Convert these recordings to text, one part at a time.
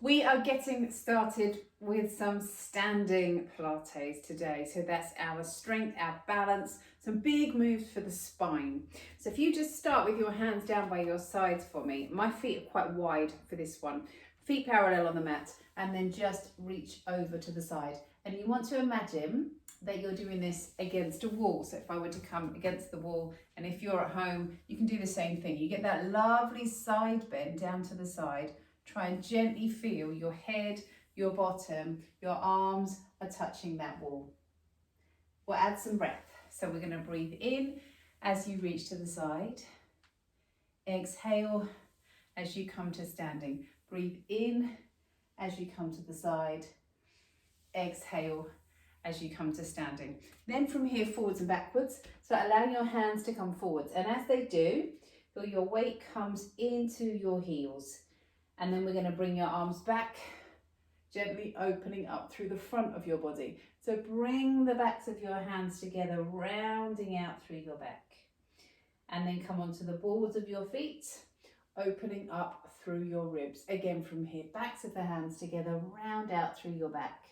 We are getting started with some standing Pilates today. So that's our strength, our balance, some big moves for the spine. So if you just start with your hands down by your sides for me. My feet are quite wide for this one. Feet parallel on the mat, and then just reach over to the side. And you want to imagine that you're doing this against a wall. So if I were to come against the wall, and if you're at home, you can do the same thing. You get that lovely side bend down to the side. Try and gently feel your head, your bottom, your arms are touching that wall. We'll add some breath. So we're going to breathe in as you reach to the side. Exhale as you come to standing. Breathe in as you come to the side. Exhale as you come to standing. Then from here, forwards and backwards. So allow your hands to come forwards. And as they do, feel your weight comes into your heels. And then we're going to bring your arms back, gently opening up through the front of your body. So bring the backs of your hands together, rounding out through your back. And then come onto the balls of your feet, opening up through your ribs. Again from here, backs of the hands together, round out through your back.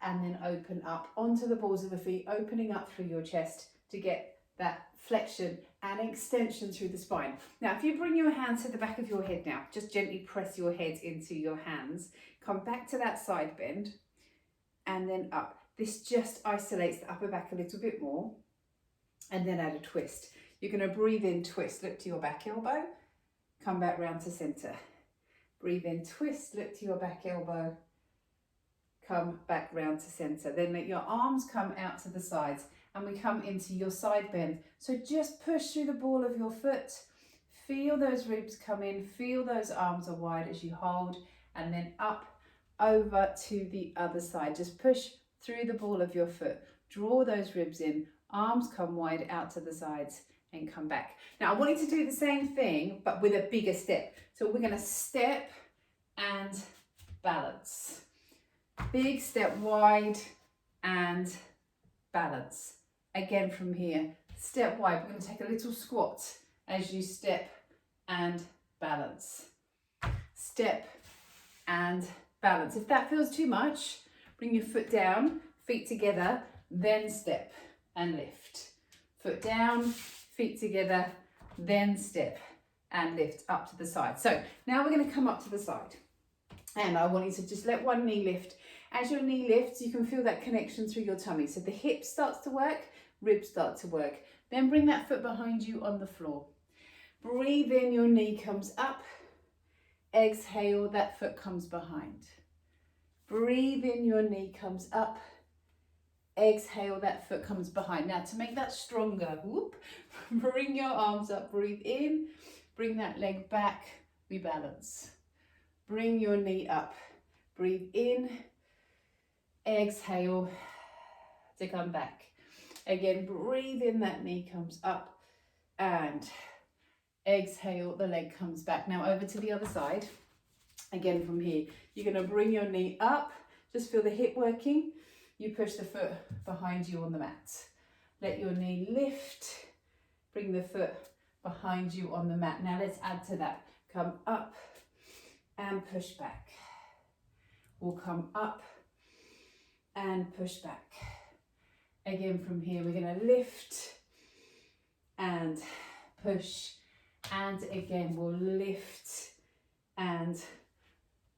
And then open up onto the balls of the feet, opening up through your chest to get that flexion and extension through the spine. Now, if you bring your hands to the back of your head now, just gently press your head into your hands, come back to that side bend and then up. This just isolates the upper back a little bit more, and then add a twist. You're going to breathe in, twist, look to your back elbow, come back round to center. Breathe in, twist, look to your back elbow, come back round to center. Then let your arms come out to the sides and we come into your side bend. So just push through the ball of your foot. Feel those ribs come in, feel those arms are wide as you hold, and then up over to the other side. Just push through the ball of your foot. Draw those ribs in, arms come wide out to the sides and come back. Now I want you to do the same thing, but with a bigger step. So we're gonna step and balance. Big step wide and balance. Again from here, step wide. We're going to take a little squat as you step and balance. Step and balance. If that feels too much, bring your foot down, feet together, then step and lift. Foot down, feet together, then step and lift up to the side. So now we're going to come up to the side. And I want you to just let one knee lift. As your knee lifts, you can feel that connection through your tummy. So the hip starts to work, ribs start to work. Then bring that foot behind you on the floor. Breathe in, your knee comes up. Exhale, that foot comes behind. Breathe in, your knee comes up. Exhale, that foot comes behind. Now to make that stronger, whoop, bring your arms up, breathe in, bring that leg back, we balance. Bring your knee up, breathe in, exhale to come back. Again, breathe in, that knee comes up, and exhale, the leg comes back. Now over to the other side. Again from here, you're going to bring your knee up, just feel the hip working. You push the foot behind you on the mat. Let your knee lift, bring the foot behind you on the mat. Now let's add to that. Come up and push back. We'll come up and push back. Again from here, we're going to lift and push, and again we'll lift and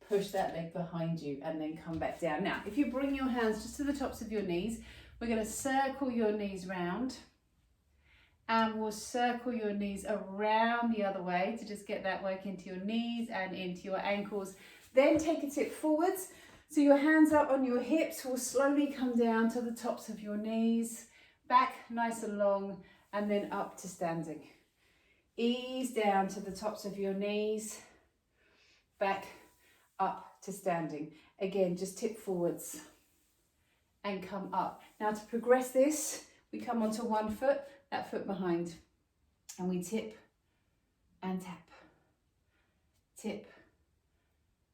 push that leg behind you and then come back down. Now if you bring your hands just to the tops of your knees, we're going to circle your knees round, and we'll circle your knees around the other way to just get that work into your knees and into your ankles. Then take a tip forwards. So your hands up on your hips will slowly come down to the tops of your knees, back nice and long, and then up to standing. Ease down to the tops of your knees, back up to standing. Again, just tip forwards and come up. Now to progress this, we come onto one foot, that foot behind, and we tip and tap, tip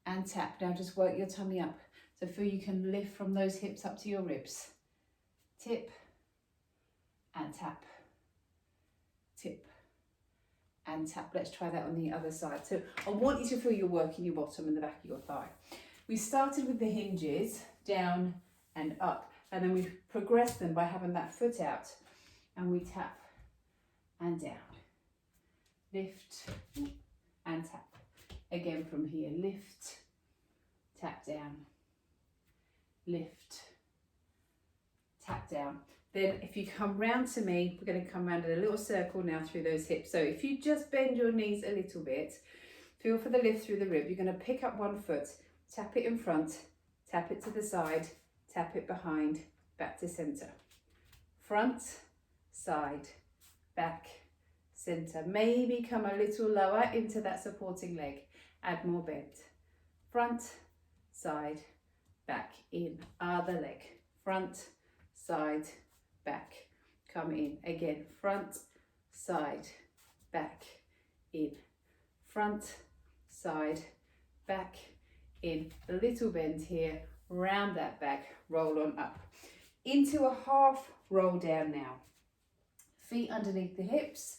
and tap. Now just work your tummy up. So feel you can lift from those hips up to your ribs. Tip and tap, tip and tap. Let's try that on the other side. So I want you to feel you're working your bottom and the back of your thigh. We started with the hinges, down and up, and then we progressed them by having that foot out, and we tap and down, lift and tap. Again from here, lift, tap down, lift, tap down. Then if you come round to me, we're going to come round in a little circle now through those hips. So if you just bend your knees a little bit, feel for the lift through the rib. You're going to pick up one foot, tap it in front, tap it to the side, tap it behind, back to centre. Front, side, back, centre. Maybe come a little lower into that supporting leg. Add more bend. Front, side, back, in. Other leg. Front, side, back. Come in. Again. Front, side, back, in. Front, side, back, in. A little bend here. Round that back. Roll on up. Into a half roll down now. Feet underneath the hips.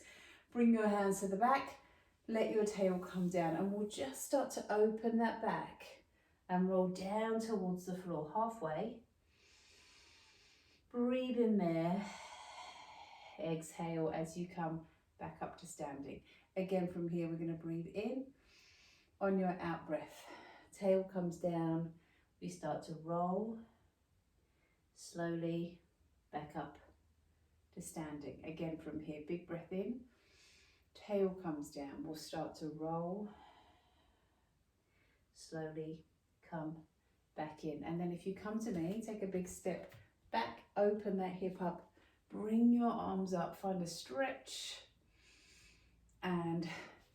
Bring your hands to the back. Let your tail come down, and we'll just start to open that back and roll down towards the floor, halfway. Breathe in there. Exhale as you come back up to standing. Again from here, we're going to breathe in. On your out breath, tail comes down. We start to roll slowly back up to standing. Again from here, big breath in. Tail comes down. We'll start to roll. Slowly come back in. And then if you come to me, take a big step back, open that hip up, bring your arms up, find a stretch and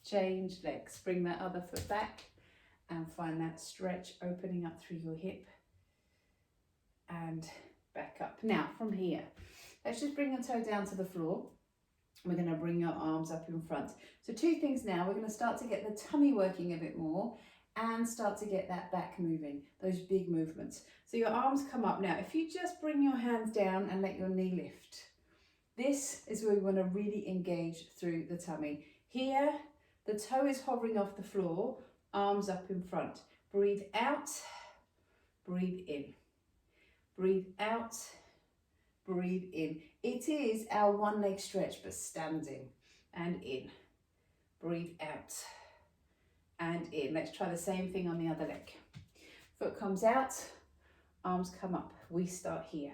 change legs. Bring that other foot back and find that stretch, opening up through your hip and back up. Now from here, let's just bring your toe down to the floor. We're going to bring your arms up in front. So two things now. We're going to start to get the tummy working a bit more and start to get that back moving, those big movements. So your arms come up now. If you just bring your hands down and let your knee lift, this is where we want to really engage through the tummy. Here, the toe is hovering off the floor, arms up in front. Breathe out, breathe in. Breathe out, breathe in. It is our one leg stretch, but standing and in. Breathe out and in. Let's try the same thing on the other leg. Foot comes out, arms come up. We start here.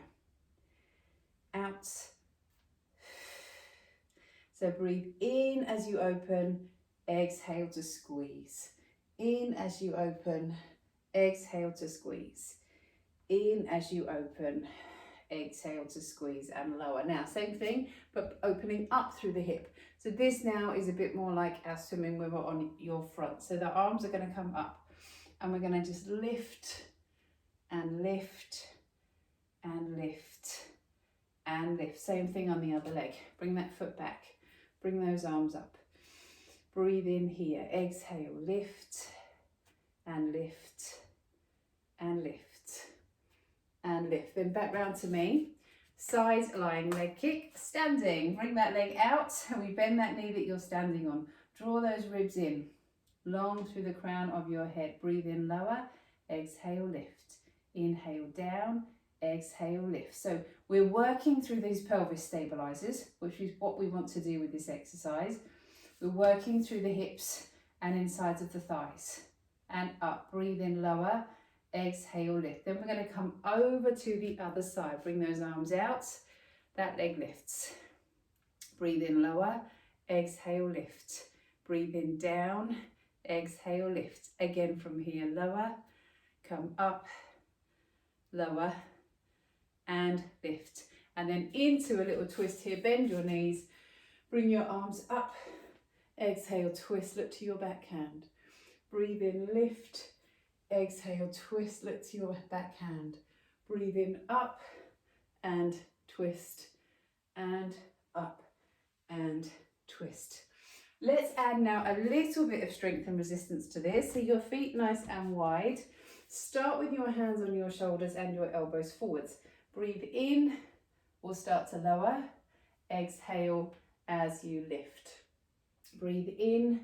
Out. So breathe in as you open, exhale to squeeze. In as you open, exhale to squeeze. In as you open, exhale to squeeze and lower. Now same thing, but opening up through the hip. So this now is a bit more like our swimming when we're on your front. So the arms are going to come up and we're going to just lift and lift and lift and lift. Same thing on the other leg. Bring that foot back, bring those arms up. Breathe in here, exhale, lift and lift and lift and lift. Then back round to me. Side lying leg kick, standing. Bring that leg out and we bend that knee that you're standing on. Draw those ribs in, long through the crown of your head. Breathe in lower, exhale, lift. Inhale down, exhale, lift. So we're working through these pelvis stabilizers, which is what we want to do with this exercise. We're working through the hips and insides of the thighs. And up, breathe in lower, exhale, lift. Then we're going to come over to the other side. Bring those arms out. That leg lifts. Breathe in lower, exhale, lift. Breathe in down, exhale, lift. Again from here, lower, come up, lower, and lift. And then into a little twist here. Bend your knees. Bring your arms up. Exhale, twist, look to your backhand. Breathe in, lift. Exhale, twist, look to your backhand. Breathe in, up and twist and up and twist. Let's add now a little bit of strength and resistance to this. So your feet nice and wide. Start with your hands on your shoulders and your elbows forwards. Breathe in, we'll start to lower. Exhale as you lift. Breathe in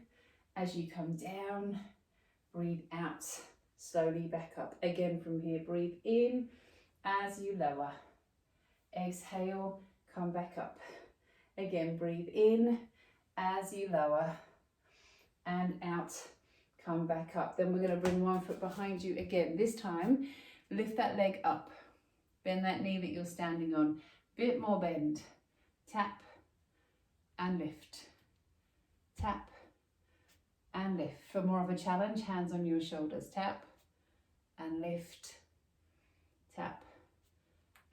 as you come down, breathe out, slowly back up. Again from here, breathe in as you lower. Exhale, come back up. Again, breathe in as you lower and out, come back up. Then we're going to bring one foot behind you again. This time, lift that leg up. Bend that knee that you're standing on. Bit more bend. Tap and lift. Tap and lift. For more of a challenge, hands on your shoulders. Tap and lift. Tap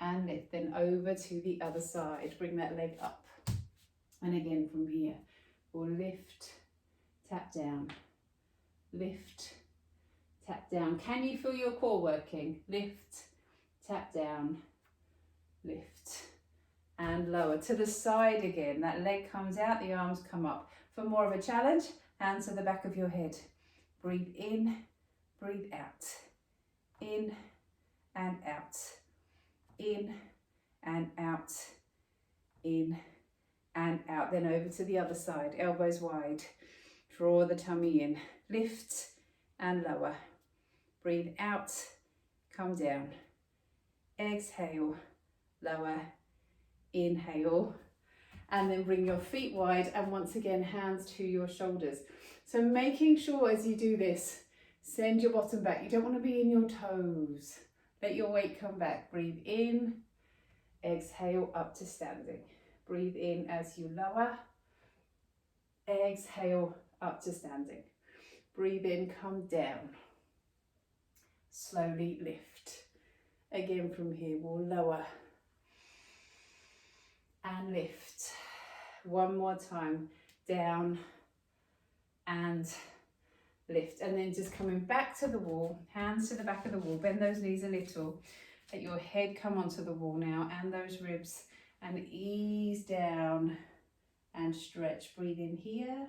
and lift. Then over to the other side. Bring that leg up. And again from here, we'll lift, tap down, lift, tap down. Can you feel your core working? Lift, tap down, lift, and lower. To the side again. That leg comes out, the arms come up. For more of a challenge, hands to the back of your head. Breathe in, breathe out. In and out. In and out. In and out. Then over to the other side. Elbows wide. Draw the tummy in. Lift and lower. Breathe out. Come down. Exhale. Lower. Inhale. And then bring your feet wide, and once again, hands to your shoulders. So making sure as you do this, send your bottom back. You don't want to be in your toes. Let your weight come back. Breathe in, exhale up to standing. Breathe in as you lower, exhale up to standing. Breathe in, come down. Slowly lift. Again from here, we'll lower and lift. One more time, down and lift. And then just coming back to the wall, hands to the back of the wall, bend those knees a little, let your head come onto the wall now and those ribs, and ease down and stretch. Breathe in here,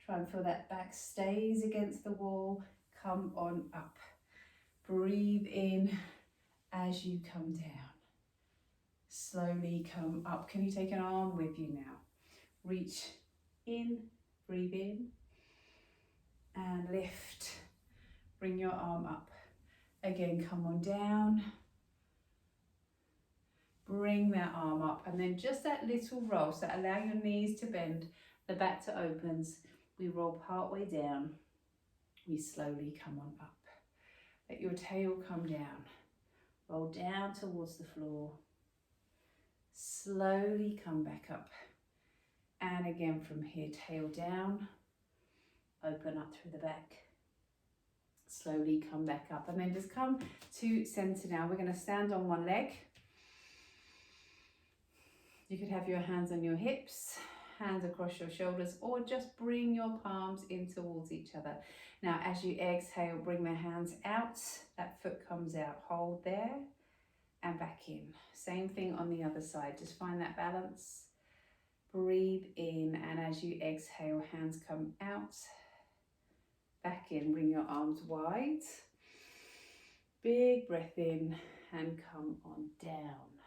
try and feel that back stays against the wall, come on up. Breathe in as you come down. Slowly come up. Can you take an arm with you now? Reach in, breathe in, and lift. Bring your arm up. Again, come on down. Bring that arm up, and then just that little roll, so allow your knees to bend, the back to opens. We roll part way down. We slowly come on up. Let your tail come down. Roll down towards the floor. Slowly come back up. And again from here, tail down, open up through the back. Slowly come back up, and then just come to center now. We're going to stand on one leg. You could have your hands on your hips, hands across your shoulders, or just bring your palms in towards each other. Now, as you exhale, bring the hands out. That foot comes out. Hold there and back in. Same thing on the other side. Just find that balance. Breathe in, and as you exhale, hands come out. Back in. Bring your arms wide. Big breath in and come on down.